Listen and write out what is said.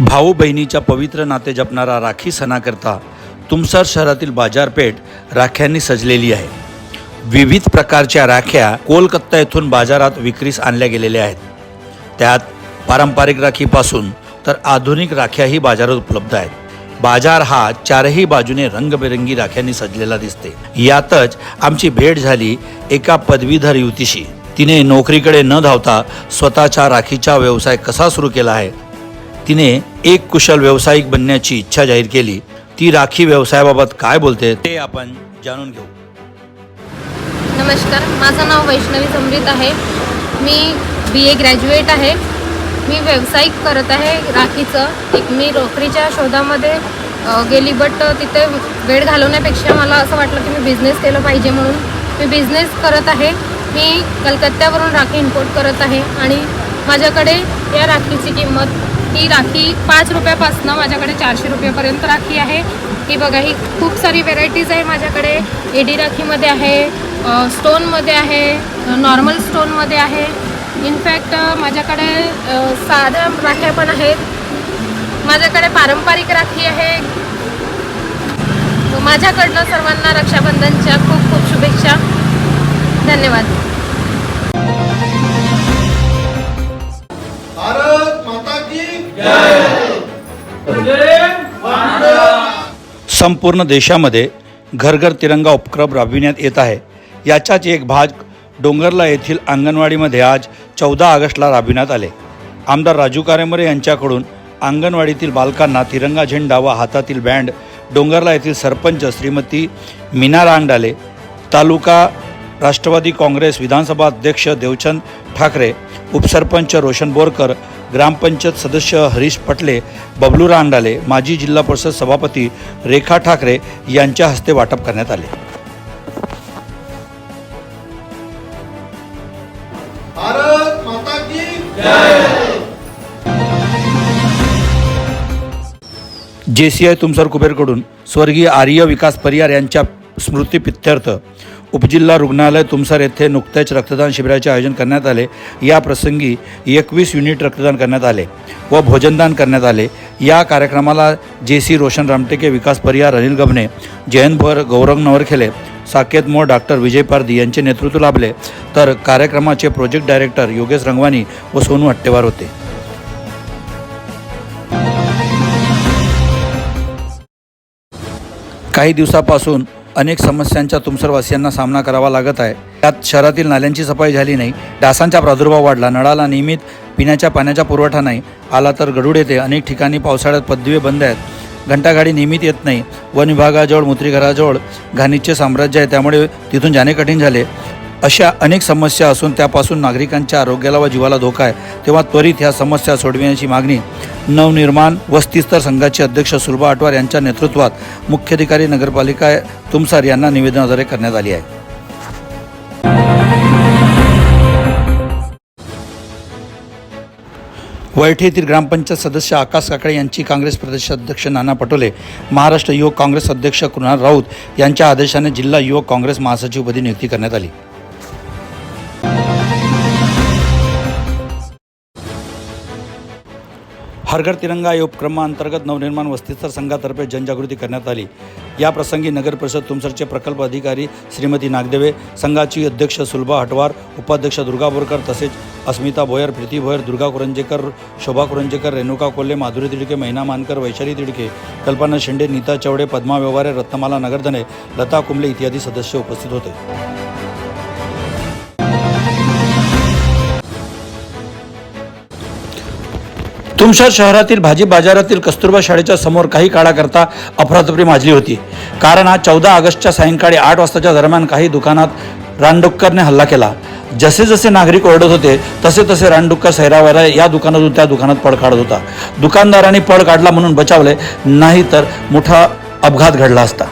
भाऊ बहिणीच्या पवित्र नाते जपणारा राखी सणाकरता तुमसर शहरातील बाजारपेठ राख्यांनी सजलेली आहे। विविध प्रकारच्या राख्या कोलकाता येथून बाजारात विक्रीस आणल्या गेलेल्या आहेत। त्यात पारंपरिक राखीपासून तर आधुनिक राख्याही बाजारात उपलब्ध आहेत। बाजार हा चारही बाजूने रंगबेरंगी राख्यांनी सजलेला दिसते। यातच आमची भेट झाली एका पदवीधर युवतीशी। तिने नोकरीकडे न धावता स्वतःच्या राखीचा व्यवसाय कसा सुरू केला आहे। तिने एक कुशल व्यावसायिक बनण्याची इच्छा जाहीर केली। ती राखी व्यवसायाबाबत काय बोलते ते आपण जाणून घेऊ। नमस्कार, माझं नाव वैष्णवी समृत आहे। मी BA ग्रॅज्युएट आहे। मी व्यावसायिक करत आहे राखीचं। मी नोकरीच्या शोधामध्ये गेली, बट तिथे वेळ घालवण्यापेक्षा मला असं वाटलं की मी बिझनेस केलं पाहिजे, म्हणून मी बिझनेस करत आहे। मी कलकत्त्यावरून राखी इम्पोर्ट करत आहे आणि माझ्याकडे या राखीची किंमत ही राखी 5 रुपयापासून माझ्याकडे 400 रुपयापर्यंत राखी आहे। ही बघा, ही खूप सारी व्हेरायटीज आहे माझ्याकडे। एडी राखीमध्ये आहे, स्टोनमध्ये आहे, नॉर्मल स्टोनमध्ये आहे। इनफॅक्ट माझ्याकडे साध्या राख्या पण आहेत। माझ्याकडे पारंपरिक राखी आहे। माझ्याकडनं सर्वांना रक्षाबंधनच्या खूप खूप शुभेच्छा। धन्यवाद। भारत माता की संपूर्ण देशामध्ये घर घर तिरंगा उपक्रम राबविण्यात येत आहे। याचाच एक भाग डोंगरला येथील अंगणवाडीमध्ये आज 14 ऑगस्टला राबविण्यात आले। आमदार राजू कारेमरे यांच्याकडून अंगणवाडीतील बालकांना तिरंगा झेंडा व हातातील बँड डोंगरला येथील सरपंच श्रीमती मीना रांगडाले, तालुका राष्ट्रवादी काँग्रेस विधानसभा अध्यक्ष देवचंद ठाकरे, उपसरपंच रोशन बोरकर, ग्रामपंचायत सदस्य हरीश पटले, बबलू रांगडाले, माजी जिल्हा परिषद सभापती रेखा ठाकरे यांच्या हस्ते वाटप करण्यात आले। भारत माता की JCI तुमसर कुबेरकडून स्वर्गीय आर्य विकास परियार यांच्या स्मृतिप्रित्यर्थ उपजिल्हा रुग्णालय तुमसर येथे नुकतेच रक्तदान शिबिराचे आयोजन करण्यात आले। या प्रसंगी 21 युनिट रक्तदान करण्यात आले व भोजनदान करण्यात आले। या कार्यक्रमाला JC रोशन रामटेके, विकास परियार, अनिल गबने, जयंत भोर, गौरव नवरखेले, साकेत मोर, डॉक्टर विजय पारधी यांचे नेतृत्व लाभले। तर कार्यक्रमाचे प्रोजेक्ट डायरेक्टर योगेश रंगवानी व सोनू हट्टेवार होते। काही दिवसापासून अनेक समस्यांचा तुमसरवासियांना सामना करावा लागत आहे। त्यात शहरातील नाल्यांची सफाई झाली नाही, डासांचा प्रादुर्भाव वाढला, नळाला नियमित पिण्याच्या पाण्याचा पुरवठा नाही, आला तर गडूड येते, अनेक ठिकाणी पावसाळ्यात पदवे बंद आहेत, घंटागाडी नियमित येत नाही, वन विभागाजवळ मूत्रीघराजवळ घाणीचे साम्राज्य आहे, त्यामुळे तिथून जाणे कठीण झाले। अशा अनेक समस्या असून त्यापासून नागरिकांच्या आरोग्याला व जीवाला धोका आहे। तेव्हा त्वरित ह्या समस्या सोडविण्याची मागणी नवनिर्माण वस्तीस्तर संघाचे अध्यक्ष सुलभा आटवार यांच्या नेतृत्वात मुख्याधिकारी नगरपालिका तुमसर यांना निवेदनाद्वारे करण्यात आली आहे। वैठी येथील ग्रामपंचायत सदस्य आकाश काकडे यांची काँग्रेस प्रदेशाध्यक्ष नाना पटोले, महाराष्ट्र युवक काँग्रेस अध्यक्ष कृणाल राऊत यांच्या आदेशाने जिल्हा युवक काँग्रेस महासचिवपदी नियुक्ती करण्यात आली। हर घर तिरंगा या उपक्रमांतर्गत नवनिर्माण वस्तीस्तर संघातर्फे जनजागृती करण्यात आली। या प्रसंगी नगर परिषद तुमसरचे प्रकल्प अधिकारी श्रीमती नागदेवे, संघाची अध्यक्ष सुलभा हटवार, उपाध्यक्ष दुर्गा बोरकर तसेच अस्मिता भोयर, प्रीती भोयर, दुर्गा कुरंजेकर, शोभा कुरंजेकर, रेणुका कोल्हे, माधुरी तिडके, महिना मानकर, वैशाली तिडके, कल्पना शेंडे, नीता चवडे, पद्मा व्यवहारे, रत्नमाला नगरधने, लता कुंबले इत्यादी सदस्य उपस्थित होते। तुमसर शहरातील भाजी बाजारातील कस्तुरबा शाळेच्या समोर काही काळाकरता अफरातफरी माजली होती। कारण आज 14 ऑगस्टच्या सायंकाळी 8 वाजताच्या दरम्यान काही दुकानात रानडुक्करने हल्ला केला। जसे जसे नागरिक ओरडत होते तसे तसे रानडुक्कर सैरावैरा या दुकानातून त्या दुकानात पळ काढत होता। दुकानदारांनी पळ काढला म्हणून बचावले, नाही तर मोठा अपघात घडला असता।